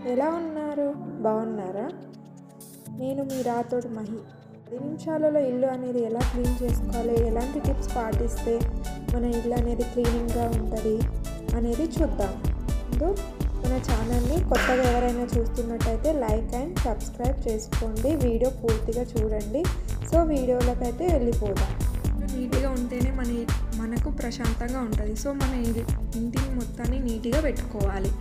ఎలా ఉన్నారు? బాగున్నారా? నేను మీ రాతోడు మహి. 10 నిమిషాలలో ఇల్లు అనేది ఎలా క్లీన్ చేసుకోవాలి, ఎలాంటి టిప్స్ పాటిస్తే మన ఇల్లు అనేది క్లీనింగ్గా ఉంటుంది అనేది చూద్దాం. ముందు మన ఛానల్ని కొత్తగా ఎవరైనా చూస్తున్నట్టయితే లైక్ అండ్ సబ్స్క్రైబ్ చేసుకోండి. వీడియో పూర్తిగా చూడండి. సో వీడియోలోకి అయితే వెళ్ళిపోదాం. నీట్గా ఉంటేనే మనకు ప్రశాంతంగా ఉంటుంది. సో మన ఇంటిని మొత్తాన్ని నీట్గా పెట్టుకోవాలి.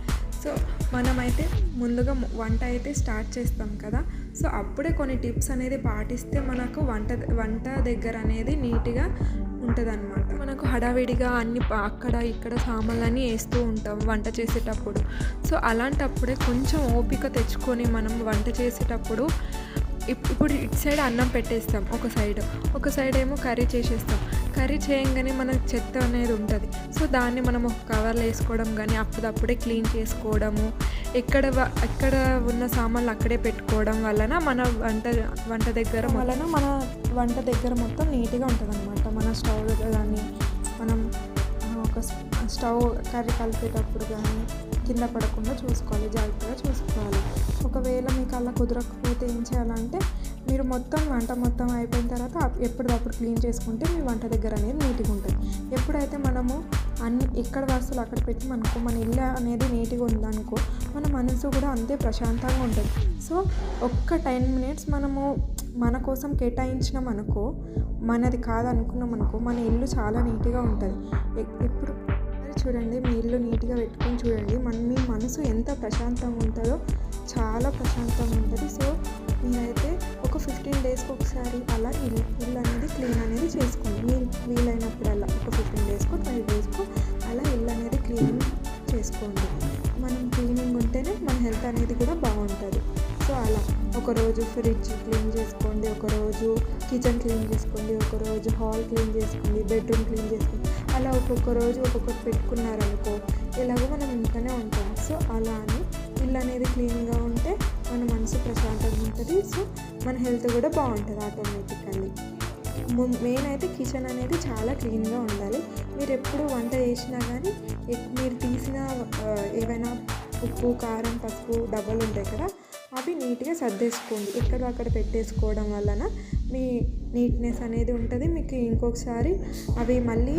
సో మనమైతే ముందుగా వంట అయితే స్టార్ట్ చేస్తాం కదా. సో అప్పుడే కొన్ని టిప్స్ అనేది పాటిస్తే మనకు వంట దగ్గర అనేది నీట్గా ఉంటుంది అనమాట. మనకు హడావిడిగా అన్ని అక్కడ ఇక్కడ సామాన్లన్నీ వేస్తూ ఉంటాం వంట చేసేటప్పుడు. సో అలాంటప్పుడే కొంచెం ఓపిక తెచ్చుకొని మనం వంట చేసేటప్పుడు ఇప్పుడు ఇటు సైడ్ అన్నం పెట్టేస్తాం, ఒక సైడ్ ఏమో కర్రీ చేసేస్తాం. కర్రీ చేయంగానే మనకు చెత్త అనేది ఉంటుంది. సో దాన్ని మనం ఒక కవర్లో వేసుకోవడం కానీ అప్పుడప్పుడే క్లీన్ చేసుకోవడము, ఎక్కడ ఉన్న సామాన్లు అక్కడే పెట్టుకోవడం వలన మన వంట దగ్గర మొత్తం నీట్గా ఉంటుంది అనమాట. మన స్టవ్ కానీ మనం ఒక స్టవ్ కర్రీ కలిపేటప్పుడు కానీ కింద పడకుండా జాగ్రత్తగా చూసుకోవాలి. ఒకవేళ మీకు అలా కుదరకపోతే ఏం చేయాలంటే మీరు వంట మొత్తం అయిపోయిన తర్వాత ఎప్పటికప్పుడు క్లీన్ చేసుకుంటే మీ వంట దగ్గర అనేది నీట్గా ఉంటుంది. ఎప్పుడైతే మనము ఎక్కడ వస్తువులు అక్కడ పెట్టి మన ఇల్లు అనేది నీట్గా ఉందనుకో మన మనసు కూడా అంతే ప్రశాంతంగా ఉంటుంది. సో ఒక్క 10 minutes మనము మన కోసం కేటాయించినాం అనుకో, మనది కాదనుకున్నాం అనుకో, మన ఇల్లు చాలా నీట్గా ఉంటుంది. ఎప్పుడు చూడండి, మీ ఇల్లు నీట్గా పెట్టుకొని చూడండి, మీ మనసు ఎంత ప్రశాంతంగా ఉంటుందో, చాలా ప్రశాంతంగా ఉంటుంది. సో మీరైతే ఒక 15 daysకి ఒకసారి అలా ఇల్లు అనేది క్లీన్ అనేది చేసుకోండి. మీరు వీలైనప్పుడల్లా ఒక 15 daysకో 20 daysకో అలా ఇల్లు అనేది క్లీన్ చేసుకోండి. మనం క్లీనింగ్ ఉంటేనే మన హెల్త్ అనేది కూడా బాగుంటుంది. సో అలా ఒకరోజు ఫ్రిడ్జ్ క్లీన్ చేసుకోండి, ఒకరోజు కిచెన్ క్లీన్ చేసుకోండి, ఒకరోజు హాల్ క్లీన్ చేసుకోండి, బెడ్రూమ్ క్లీన్ చేసుకోండి. అలా ఒక్కొక్క రోజు ఒక్కొక్కటి పెట్టుకున్నారనుకో ఎలాగో మనం ఇంట్లోనే ఉంటాం. సో అలా అని ఇల్లు అనేది క్లీన్గా ఉంటే మన మనసు ప్రశాంతంగా ఉంటుంది. సో మన హెల్త్ కూడా బాగుంటుంది ఆటోమేటికల్లీ. మెయిన్ అయితే కిచెన్ అనేది చాలా క్లీన్గా ఉండాలి. మీరు ఎప్పుడు వంట చేసినా కానీ మీరు తీసిన ఏవైనా ఉప్పు, కారం, పసుపు డబ్బాలు ఉంటాయి కదా, అవి నీట్గా సర్దేసుకోండి. అక్కడ పెట్టేసుకోవడం వలన మీ నీట్నెస్ అనేది ఉంటుంది. మీకు ఇంకొకసారి అవి మళ్ళీ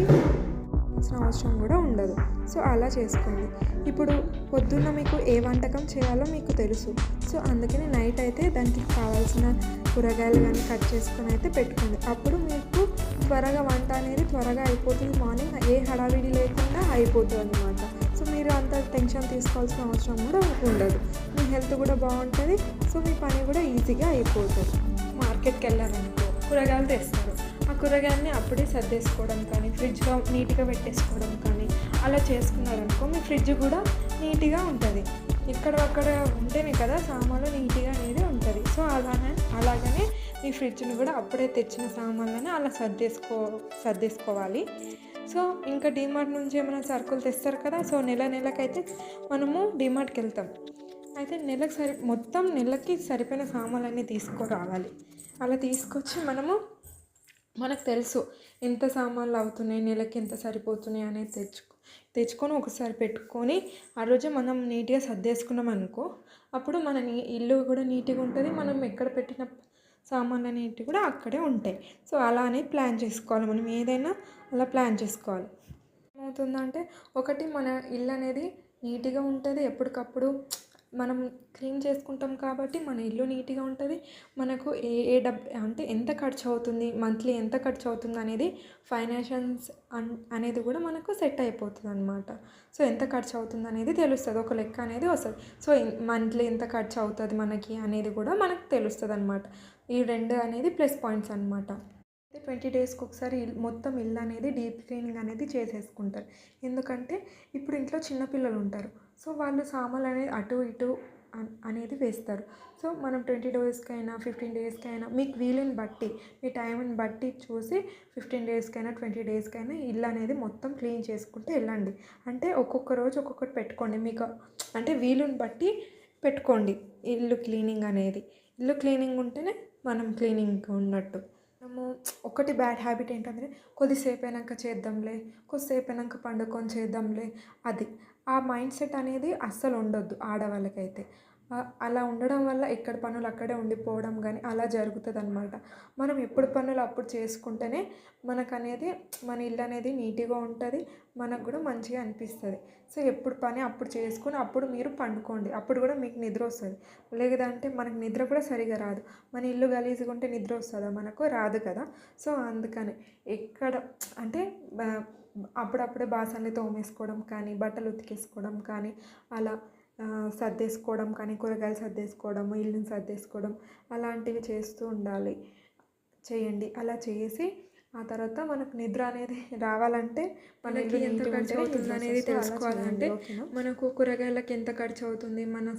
అవసరం కూడా ఉండదు. సో అలా చేసుకోండి. ఇప్పుడు పొద్దున్న మీకు ఏ వంటకం చేయాలో మీకు తెలుసు. సో అందుకని నైట్ అయితే దానికి కావాల్సిన కూరగాయలు కానీ కట్ చేసుకొని అయితే పెట్టుకోండి. అప్పుడు మీకు త్వరగా వంట అనేది త్వరగా అయిపోతుంది. మార్నింగ్ ఏ హడావిడి లేకుండా అయిపోతుంది అన్నమాట. సో మీరు అంత టెన్షన్ తీసుకోవాల్సిన అవసరం కూడా ఉండదు. మీ హెల్త్ కూడా బాగుంటుంది. సో మీ పని కూడా ఈజీగా అయిపోతుంది. మార్కెట్కి వెళ్ళారనుకో కూరగాయలు తెస్తారు. ఆ కూరగాయలని అప్పుడే సర్దేసుకోవడం కానీ ఫ్రిడ్జ్లో నీట్గా పెట్టేసుకోవడం కానీ అలా చేసుకున్నారనుకో మీ ఫ్రిడ్జ్ కూడా నీట్గా ఉంటుంది. అక్కడ ఉంటేనే కదా సామాన్లు నీట్గా అనేది ఉంటుంది. సో అలాగనే మీ ఫ్రిడ్జ్ని కూడా అప్పుడే తెచ్చిన సామాన్లని అలా సర్దేసుకోవాలి. సో ఇంకా డీమార్ట్ నుంచి ఏమైనా సరుకులు తెస్తారు కదా. సో నెలకైతే మనము డీమార్ట్కి వెళ్తాం. అయితే నెలకి సరిపోయిన సామాన్లన్నీ తీసుకురావాలి. అలా తీసుకొచ్చి మనకు తెలుసు ఎంత సామాన్లు అవుతున్నాయి, నెలకి ఎంత సరిపోతున్నాయి అనేది తెచ్చుకొని ఒకసారి పెట్టుకొని ఆ రోజు మనం నీట్గా సర్దేసుకున్నాం అనుకో, అప్పుడు మన ఇల్లు కూడా నీట్గా ఉంటుంది. మనం ఎక్కడ పెట్టిన సామాన్లు అనేటివి కూడా అక్కడే ఉంటాయి. సో అలానే ప్లాన్ చేసుకోవాలి. మనం ఏదైనా అలా ప్లాన్ చేసుకోవాలి. ఏమవుతుందంటే ఒకటి మన ఇల్లు అనేది నీట్గా ఉంటుంది. ఎప్పటికప్పుడు మనం క్లీన్ చేసుకుంటాం కాబట్టి మన ఇల్లు నీట్గా ఉంటుంది. మనకు అంటే ఎంత ఖర్చు అవుతుంది, మంత్లీ ఎంత ఖర్చు అవుతుంది అనేది ఫైనాన్షియల్స్ అనేది కూడా మనకు సెట్ అయిపోతుంది అనమాట. సో ఎంత ఖర్చు అవుతుంది అనేది తెలుస్తుంది, ఒక లెక్క అనేది వస్తుంది. సో మంత్లీ ఎంత ఖర్చు అవుతుంది మనకి అనేది కూడా మనకు తెలుస్తుంది అనమాట. ఈ రెండు అనేది ప్లస్ పాయింట్స్ అనమాట. 20 daysకి ఒకసారి మొత్తం ఇల్లు అనేది డీప్ క్లీనింగ్ అనేది చేసేసుకుంటారు. ఎందుకంటే ఇప్పుడు ఇంట్లో చిన్నపిల్లలు ఉంటారు. సో వాళ్ళు సామాన్లు అనేది అటు ఇటు అనేది వేస్తారు. సో మనం 20 daysకైనా 15 daysకైనా మీకు వీలుని బట్టి మీ టైంని బట్టి చూసి 15 daysకైనా 20 daysకైనా ఇల్లు అనేది మొత్తం క్లీన్ చేసుకుంటూ వెళ్ళండి. అంటే ఒక్కొక్క రోజు ఒక్కొక్కటి పెట్టుకోండి. మీకు అంటే వీలుని బట్టి పెట్టుకోండి ఇల్లు క్లీనింగ్ ఉంటేనే మనం క్లీనింగ్ ఉన్నట్టు. మనము ఒకటి బ్యాడ్ హ్యాబిట్ ఏంటంటే కొద్దిసేపు అయినాక చేద్దాంలే, కొద్దిసేపు అయినాక పండుకొని చేద్దాంలే, ఆ మైండ్ సెట్ అనేది అస్సలు ఉండొద్దు ఆడవాళ్ళకైతే. అలా ఉండడం వల్ల ఎక్కడి పనులు అక్కడే ఉండిపోవడం గానీ అలా జరుగుతదనమాట. మనం ఎప్పుడు పనులు అప్పుడు చేసుకుంటేనే మనకనేది మన ఇల్లనేది నీట్‌గా ఉంటది. మనకు గూడా మంచిగా అనిపిస్తది. సో, ఎప్పుడు పని అప్పుడు చేసుకొని అప్పుడు మీరు పండుకోండి. అప్పుడు గూడా మీకు నిద్రొస్తది. లేదంటే మనకు నిద్ర కూడా సరిగ్గా రాదు. మన ఇల్లు గలీజుగా ఉంటే నిద్ర వస్తదా మనకు? రాదు కదా! సో, అందుకని ఎక్కడ అంటే బ అప్పుడప్పుడే బాసనలు తోమేసుకోవడం కానీ, బట్టలు ఉతికేసుకోవడం కానీ, అలా సర్దేసుకోవడం కానీ, కూరగాయలు సర్దేసుకోవడము, ఇల్లుని సర్దేసుకోవడం అలాంటివి చేస్తూ ఉండాలి. చేయండి. అలా చేసి ఆ తర్వాత మనకు నిద్ర అనేది రావాలంటే మనకి ఎంత ఖర్చు అవుతుంది అనేది తెలుసుకోవాలంటే ఓకేనా? మనకు కూరగాయలకి ఎంత ఖర్చు అవుతుంది, మన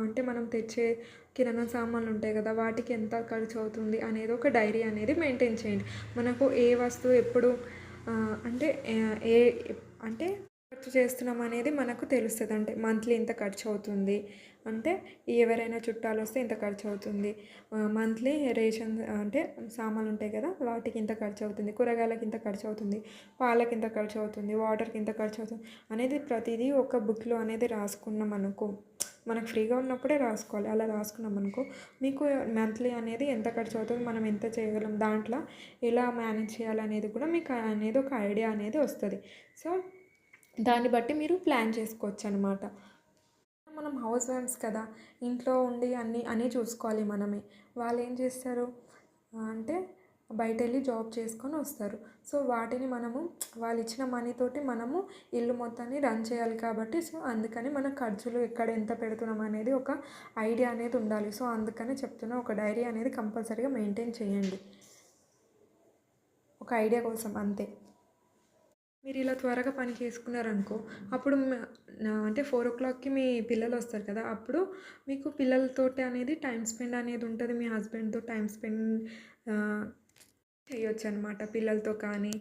అంటే మనం తెచ్చే కిరాణా సామాన్లు ఉంటాయి కదా, వాటికి ఎంత ఖర్చు అవుతుంది అనేది ఒక డైరీ అనేది మెయింటైన్ చేయండి. మనకు ఏ వస్తువు ఎప్పుడు అంటే ఏ అంటే ఖర్చు చేస్తున్నాం అనేది మనకు తెలుస్తుంది. అంటే మంత్లీ ఇంత ఖర్చు అవుతుంది, అంటే ఎవరైనా చుట్టాలు వస్తే ఇంత ఖర్చు అవుతుంది, మంత్లీ రేషన్ అంటే సామాన్లు ఉంటాయి కదా, వాటికి ఇంత ఖర్చు అవుతుంది, కూరగాయలకి ఇంత ఖర్చు అవుతుంది, పాలకి ఇంత ఖర్చు అవుతుంది, వాటర్కి ఇంత ఖర్చు అవుతుంది అనేది ప్రతిదీ ఒక బుక్లో అనేది రాసుకున్నాం అనుకో, మనకు ఫ్రీగా ఉన్నప్పుడే రాసుకోవాలి. అలా రాసుకున్నాం అనుకో మీకు మంత్లీ అనేది ఎంత ఖర్చు అవుతుంది, మనం ఎంత చేయగలం, దాంట్లో ఎలా మేనేజ్ చేయాలనేది కూడా మీకు అనేది ఒక ఐడియా అనేది వస్తుంది. సో, దాన్ని బట్టి మీరు ప్లాన్ చేసుకోవచ్చు అనమాట. మనం హౌస్ వైఫ్స్ కదా, ఇంట్లో ఉండి అన్నీ చూసుకోవాలి మనమే. వాళ్ళు ఏం చేస్తారు అంటే బయట వెళ్ళి జాబ్ చేసుకొని వస్తారు. సో, వాటిని మనము వాళ్ళు ఇచ్చిన మనీ తోటి మనము ఇల్లు మొత్తాన్ని రన్ చేయాలి కాబట్టి, సో, అందుకని మన ఖర్చులు ఎక్కడ ఎంత పెడుతున్నాం అనేది ఒక ఐడియా అనేది ఉండాలి. సో, అందుకని చెప్తున్నా, ఒక డైరీ అనేది కంపల్సరీగా మెయింటైన్ చేయండి. ఒక ఐడియా కోసం అంతే. మీరు ఇలా త్వరగా పని చేసుకున్నారనుకో, అప్పుడు అంటే 4:00కి మీ పిల్లలు వస్తారు కదా, అప్పుడు మీకు పిల్లలతోటి అనేది టైం స్పెండ్ అనేది ఉంటుంది. మీ హస్బెండ్తో టైం స్పెండ్ చేయొచ్చు అనమాట. పిల్లలతో కానీ,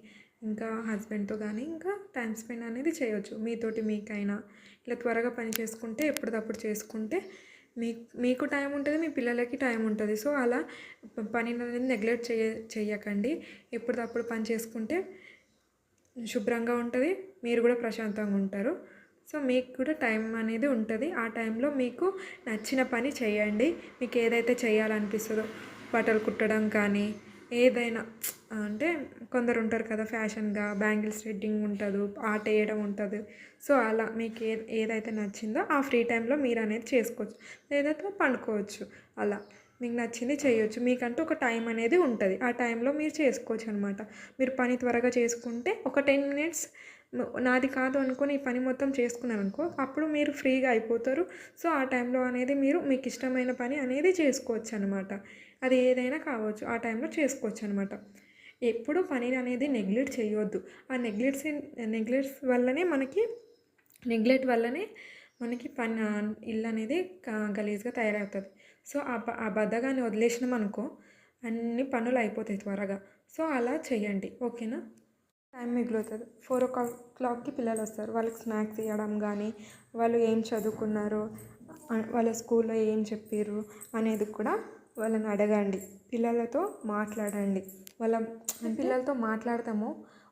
ఇంకా హస్బెండ్తో కానీ ఇంకా టైం స్పెండ్ అనేది చేయొచ్చు. మీతోటి మీకైనా ఇలా త్వరగా పని చేసుకుంటే ఎప్పటికప్పుడు చేసుకుంటే మీకు టైం ఉంటుంది, మీ పిల్లలకి టైం ఉంటుంది. సో, అలా పనిని అనేది నెగ్లెక్ట్ చేయకండి. ఎప్పటికప్పుడు పని చేసుకుంటే శుభ్రంగా ఉంటుంది, మీరు కూడా ప్రశాంతంగా ఉంటారు. సో, మీకు కూడా టైం అనేది ఉంటుంది. ఆ టైంలో మీకు నచ్చిన పని చేయండి. మీకు ఏదైతే చేయాలనిపిస్తుందో, బట్టలు కుట్టడం కానీ ఏదైనా, అంటే కొందరు ఉంటారు కదా ఫ్యాషన్గా బ్యాంగిల్స్ థ్రెడ్డింగ్ ఉంటుంది, ఆర్ట్ వేయడం ఉంటుంది. సో, అలా మీకు ఏదైతే నచ్చిందో ఆ ఫ్రీ టైంలో మీరు అనేది చేసుకోవచ్చు, లేదంటే పండుకోవచ్చు. అలా మీకు నచ్చింది చేయొచ్చు. మీకంటూ ఒక టైం అనేది ఉంటుంది. ఆ టైంలో మీరు చేసుకోవచ్చు అనమాట. మీరు పని త్వరగా చేసుకుంటే ఒక 10 మినిట్స్ నాది కాదు అనుకోని ఈ పని మొత్తం చేసుకున్నాను అనుకో, అప్పుడు మీరు ఫ్రీగా అయిపోతారు. సో, ఆ టైంలో అనేది మీరు మీకు ఇష్టమైన పని అనేది చేసుకోవచ్చు అనమాట. అది ఏదైనా కావచ్చు, ఆ టైంలో చేసుకోవచ్చు అనమాట. ఎప్పుడు పనిని అనేది నెగ్లెక్ట్ చేయొద్దు. ఆ నెగ్లెక్ట్ వల్లనే మనకి ఇల్లు అనేది గలీజ్గా తయారవుతుంది. సో, ఆ బద్ధకాన్ని వదిలేసినాం అనుకో, అన్ని పనులు అయిపోతాయి త్వరగా. సో, అలా చేయండి. ఓకేనా? టైం మిగులుతుంది. 4:00కి పిల్లలు వస్తారు. వాళ్ళకి స్నాక్స్ ఇవ్వడం కానీ, వాళ్ళు ఏం చదువుకున్నారో, వాళ్ళ స్కూల్లో ఏం చెప్పారు అనేది కూడా వాళ్ళని అడగండి. పిల్లలతో మాట్లాడండి. పిల్లలతో మాట్లాడతాము,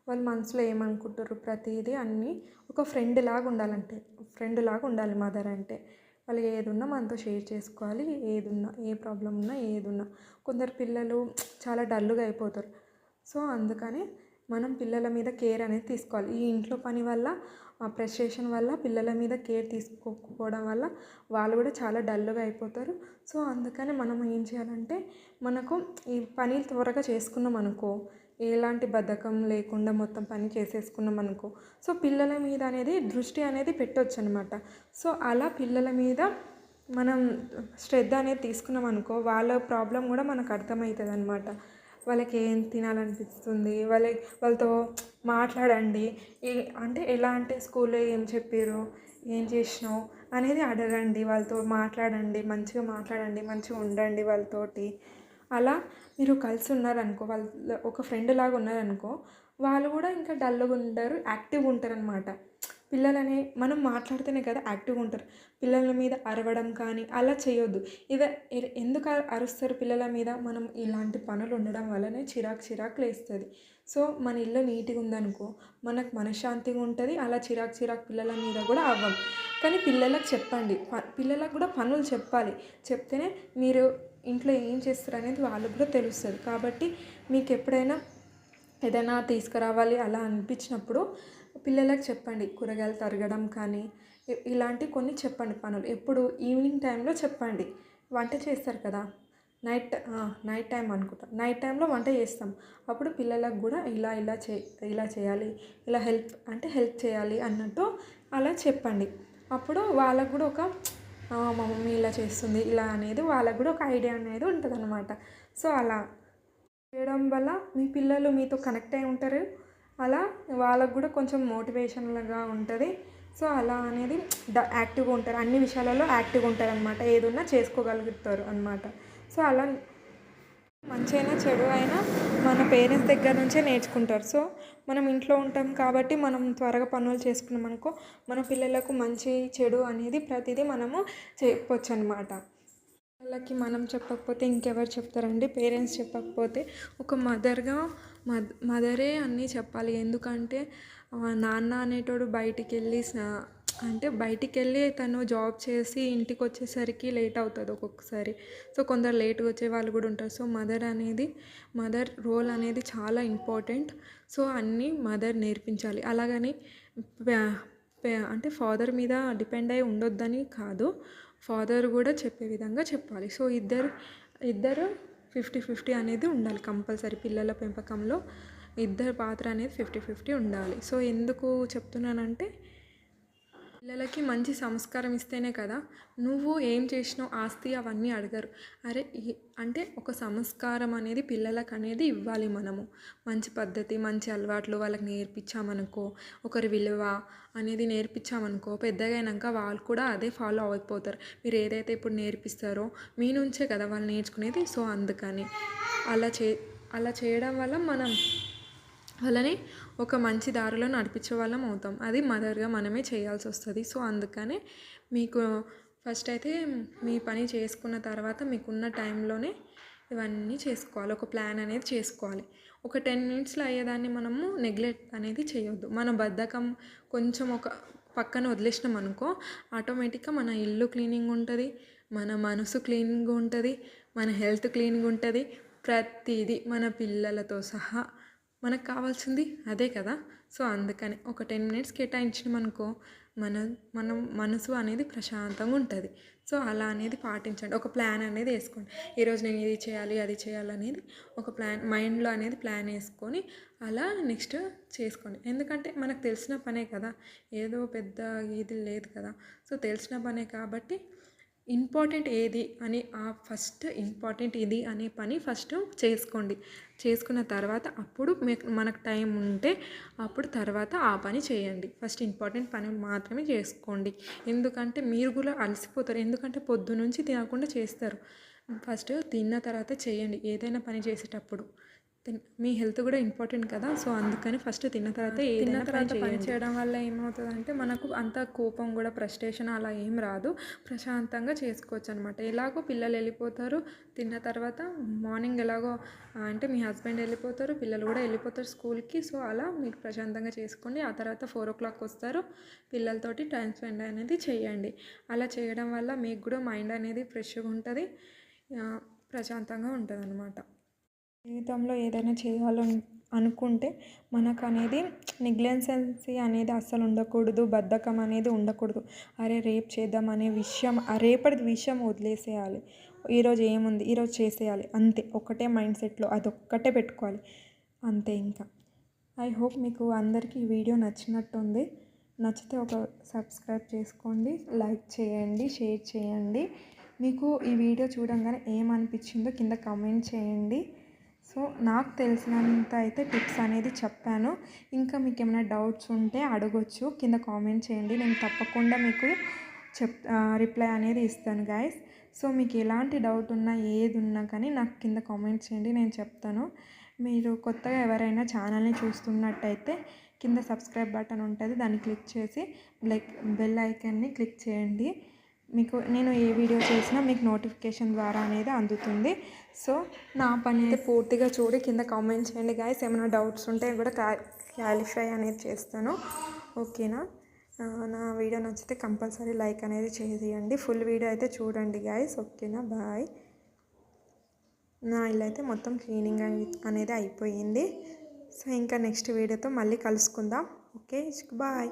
వాళ్ళ మనసులో ఏమనుకుంటారు ప్రతిదీ అన్నీ ఒక ఫ్రెండ్ లాగా ఉండాలి మదర్ అంటే. వాళ్ళు ఏదున్నా మనతో షేర్ చేసుకోవాలి. ఏ ప్రాబ్లం ఉన్నా ఏదున్నా. కొందరు పిల్లలు చాలా డల్గా అయిపోతారు. సో, అందుకని మనం పిల్లల మీద కేర్ అనేది తీసుకోవాలి. ఈ ఇంట్లో పని వల్ల, ఆ ఫ్రస్ట్రేషన్ వల్ల, పిల్లల మీద కేర్ తీసుకోకపోవడం వల్ల వాళ్ళు కూడా చాలా డల్గా అయిపోతారు. సో, అందుకని మనం ఏం చేయాలంటే, మనకు ఈ పని త్వరగా చేసుకున్నాం అనుకో, ఎలాంటి బద్ధకం లేకుండా మొత్తం పని చేసేసుకున్నాం అనుకో, సో, పిల్లల మీద అనేది దృష్టి అనేది పెట్టొచ్చు అనమాట. సో, అలా పిల్లల మీద మనం శ్రద్ధ అనేది తీసుకున్నాం అనుకో, వాళ్ళ ప్రాబ్లం కూడా మనకు అర్థమవుతుంది అనమాట. వాళ్ళకి ఏం తినాలనిపిస్తుంది, వాళ్ళతో మాట్లాడండి. అంటే ఎలా అంటే స్కూల్లో ఏం చెప్పారు, ఏం చేసినావు అనేది అడగండి. వాళ్ళతో మాట్లాడండి, మంచిగా ఉండండి వాళ్ళతోటి. అలా మీరు కలిసి ఉన్నారనుకో, ఒక ఫ్రెండ్ లాగా ఉన్నారనుకో, వాళ్ళు కూడా ఇంకా డల్గా ఉంటారు, యాక్టివ్గా ఉంటారు అనమాట. పిల్లలని మనం మాట్లాడితేనే కదా యాక్టివ్గా ఉంటారు. పిల్లల మీద అరవడం కానీ అలా చేయొద్దు. ఎందుకు అరుస్తారు పిల్లల మీద? మనం ఇలాంటి పనులు ఉండడం వల్లనే చిరాకు లేస్తుంది. సో మన ఇల్లు నీట్గా ఉందనుకో మనకు మనశ్శాంతిగా ఉంటుంది. అలా చిరాకు పిల్లల మీద కూడా అవ్వం. కానీ పిల్లలకు చెప్పండి, పిల్లలకు కూడా పనులు చెప్పాలి. చెప్తేనే మీరు ఇంట్లో ఏం చేస్తారు అనేది వాళ్ళకు కూడా తెలుస్తుంది. కాబట్టి మీకు ఎప్పుడైనా ఏదైనా తీసుకురావాలి అలా అనిపించినప్పుడు పిల్లలకు చెప్పండి. కూరగాయలు తరగడం కానీ ఇలాంటి కొన్ని చెప్పండి పనులు. ఎప్పుడు ఈవినింగ్ టైంలో చెప్పండి. వంట చేస్తారు కదా, నైట్ టైం అనుకుంటా, నైట్ టైంలో వంట చేస్తాం. అప్పుడు పిల్లలకు కూడా ఇలా చేయాలి, ఇలా హెల్ప్ చేయాలి అన్నట్టు అలా చెప్పండి. అప్పుడు వాళ్ళకు కూడా ఒక మా మమ్మీ ఇలా చేస్తుంది ఇలా అనేది వాళ్ళకు కూడా ఒక ఐడియా అనేది ఉంటుంది అన్నమాట. సో అలా చేయడం వల్ల మీ పిల్లలు మీతో కనెక్ట్ అయి ఉంటారు. అలా వాళ్ళకు కూడా కొంచెం మోటివేషన్గా ఉంటుంది. సో అలా అనేది యాక్టివ్గా ఉంటారు, అన్ని విషయాలలో యాక్టివ్గా ఉంటారు అనమాట. ఏదున్నా చేసుకోగలుగుతారు అనమాట. సో అలా మంచి అయినా చెడు అయినా మన పేరెంట్స్ దగ్గర నుంచే నేర్చుకుంటారు. సో మనం ఇంట్లో ఉంటాం కాబట్టి మనం త్వరగా పనులు చేసుకున్నాం అనుకో మన పిల్లలకు మంచి చెడు అనేది ప్రతిదీ మనము చెప్పొచ్చు అనమాట. వాళ్ళకి మనం చెప్పకపోతే ఇంకెవరు చెప్తారండి? పేరెంట్స్ చెప్పకపోతే ఒక మదరే అన్నీ చెప్పాలి. ఎందుకంటే నాన్న అనేటోడు బయటికి వెళ్ళి తను జాబ్ చేసి ఇంటికి వచ్చేసరికి లేట్ అవుతుంది ఒక్కొక్కసారి. సో కొందరు లేట్గా వచ్చే వాళ్ళు కూడా ఉంటారు. సో మదర్ రోల్ అనేది చాలా ఇంపార్టెంట్. సో అన్నీ మదర్ నేర్పించాలి. అలాగని అంటే ఫాదర్ మీద డిపెండ్ అయి ఉండొద్దని కాదు, ఫాదర్ కూడా చెప్పే విధంగా చెప్పాలి. సో ఇద్దరు 50-50 అనేది ఉండాలి కంపల్సరీ. పిల్లల పెంపకంలో ఇద్దరు పాత్ర అనేది 50-50 ఉండాలి. సో ఎందుకు చెప్తున్నానంటే పిల్లలకి మంచి సంస్కారం ఇస్తేనే కదా నువ్వు ఏం చేసినావు ఆస్తి అవన్నీ అడగరు. అంటే ఒక సంస్కారం అనేది పిల్లలకు అనేది ఇవ్వాలి. మనము మంచి పద్ధతి మంచి అలవాట్లు వాళ్ళకి నేర్పించామనుకో, ఒకరి విలువ అనేది నేర్పించామనుకో, పెద్దగా అయినాక వాళ్ళు కూడా అదే ఫాలో అయిపోతారు. మీరు ఏదైతే ఇప్పుడు నేర్పిస్తారో మీ నుంచే కదా వాళ్ళు నేర్చుకునేది. సో అందుకని అలా చేయడం వల్ల మనం వాళ్ళని ఒక మంచి దారిలో నడిపించే వాళ్ళం అవుతాం. అది మదర్గా మనమే చేయాల్సి వస్తుంది. సో అందుకనే మీకు ఫస్ట్ అయితే మీ పని చేసుకున్న తర్వాత మీకున్న టైంలోనే ఇవన్నీ చేసుకోవాలి. ఒక ప్లాన్ అనేది చేసుకోవాలి. ఒక 10 మినిట్స్లో అయ్యేదాన్ని మనము నెగ్లెక్ట్ అనేది చేయొద్దు. మన బద్ధకం కొంచెం ఒక పక్కన వదిలేసినాం అనుకో ఆటోమేటిక్గా మన ఇల్లు క్లీనింగ్ ఉంటుంది, మన మనసు క్లీనింగ్ ఉంటుంది, మన హెల్త్ క్లీనింగ్ ఉంటుంది. ప్రతిదీ మన పిల్లలతో సహా మనకు కావాల్సింది అదే కదా. సో అందుకని ఒక 10 మినిట్స్ కేటాయించినామనుకో మన మనసు అనేది ప్రశాంతంగా ఉంటుంది. సో అలా అనేది పాటించండి. ఒక ప్లాన్ అనేది వేసుకోండి. ఈరోజు నేను ఇది చేయాలి అది చేయాలనేది ఒక ప్లాన్ మైండ్లో అనేది ప్లాన్ వేసుకొని అలా నెక్స్ట్ చేసుకోండి. ఎందుకంటే మనకు తెలిసిన పనే కదా, ఏదో పెద్ద ఇది లేదు కదా. సో తెలిసిన పనే కాబట్టి ఇంపార్టెంట్ ఏది అని ఫస్ట్ ఇంపార్టెంట్ ఇది అనే పని ఫస్ట్ చేసుకోండి. చేసుకున్న తర్వాత అప్పుడు మనకు టైం ఉంటే అప్పుడు తర్వాత ఆ పని చేయండి. ఫస్ట్ ఇంపార్టెంట్ పని మాత్రమే చేసుకోండి. ఎందుకంటే మీరు కూడా అలసిపోతారు. ఎందుకంటే పొద్దునుంచి తినకుండా చేస్తారు. ఫస్ట్ తిన్న తర్వాత చేయండి ఏదైనా పని చేసేటప్పుడు. మీ హెల్త్ కూడా ఇంపార్టెంట్ కదా. సో అందుకని ఫస్ట్ తిన్న తర్వాత పని చేయడం వల్ల ఏమవుతుందంటే మనకు అంత కోపం కూడా ఫ్రస్ట్రేషన్ అలా ఏం రాదు. ప్రశాంతంగా చేసుకోవచ్చు అనమాట. ఎలాగో పిల్లలు వెళ్ళిపోతారు తిన్న తర్వాత, మార్నింగ్ ఎలాగో అంటే మీ హస్బెండ్ వెళ్ళిపోతారు, పిల్లలు కూడా వెళ్ళిపోతారు స్కూల్కి. సో అలా మీరు ప్రశాంతంగా చేసుకోండి. ఆ తర్వాత 4 o'clock వస్తారు, పిల్లలతోటి టైం స్పెండ్ అనేది చేయండి. అలా చేయడం వల్ల మీకు కూడా మైండ్ అనేది ఫ్రెష్గా ఉంటుంది, ప్రశాంతంగా ఉంటుంది అనమాట. జీవితంలో ఏదైనా చేయాలని అనుకుంటే మనకు అనేది నెగ్లిజెన్సీ అనేది అస్సలు ఉండకూడదు, బద్ధకం అనేది ఉండకూడదు. రేపు చేద్దాం అనే రేపటి విషయం వదిలేసేయాలి. ఈరోజు ఏముంది ఈరోజు చేసేయాలి అంతే. ఒకటే మైండ్ సెట్లో అదొక్కటే పెట్టుకోవాలి అంతే. ఇంకా ఐ హోప్ మీకు అందరికీ ఈ వీడియో నచ్చినట్టుంది. నచ్చితే ఒక సబ్స్క్రైబ్ చేసుకోండి, లైక్ చేయండి, షేర్ చేయండి. మీకు ఈ వీడియో చూడంగానే ఏమనిపించిందో కింద కామెంట్ చేయండి. సో నాకు తెలిసినంత అయితే టిప్స్ అనేది చెప్పాను. ఇంకా మీకు ఏమైనా డౌట్స్ ఉంటే అడగొచ్చు, కింద కామెంట్ చేయండి. నేను తప్పకుండా మీకు రిప్లై అనేది ఇస్తాను గైస్. సో మీకు ఎలాంటి డౌట్ ఉన్నా ఏది ఉన్నా కానీ నాకు కింద కామెంట్ చేయండి, నేను చెప్తాను. మీరు కొత్తగా ఎవరైనా ఛానల్ని చూస్తున్నట్టయితే కింద సబ్స్క్రైబ్ బటన్ ఉంటుంది, దాన్ని క్లిక్ చేసి బెల్ ఐకాన్ని క్లిక్ చేయండి. మీకు నేను ఏ వీడియో చేసినా మీకు నోటిఫికేషన్ ద్వారా అనేది అందుతుంది. సో నా పని అయితే పూర్తిగా చూడి కింద కామెంట్ చేయండి గాయస్. ఏమైనా డౌట్స్ ఉంటే కూడా క్లారిఫై అనేది చేస్తాను. ఓకేనా? నా వీడియో నచ్చితే కంపల్సరీ లైక్ అనేది చేయండి. ఫుల్ వీడియో అయితే చూడండి గాయస్. ఓకేనా? బాయ్. నా ఇల్లు అయితే మొత్తం క్లీనింగ్ అనేది అయిపోయింది. సో ఇంకా నెక్స్ట్ వీడియోతో మళ్ళీ కలుసుకుందాం. Okay, bye.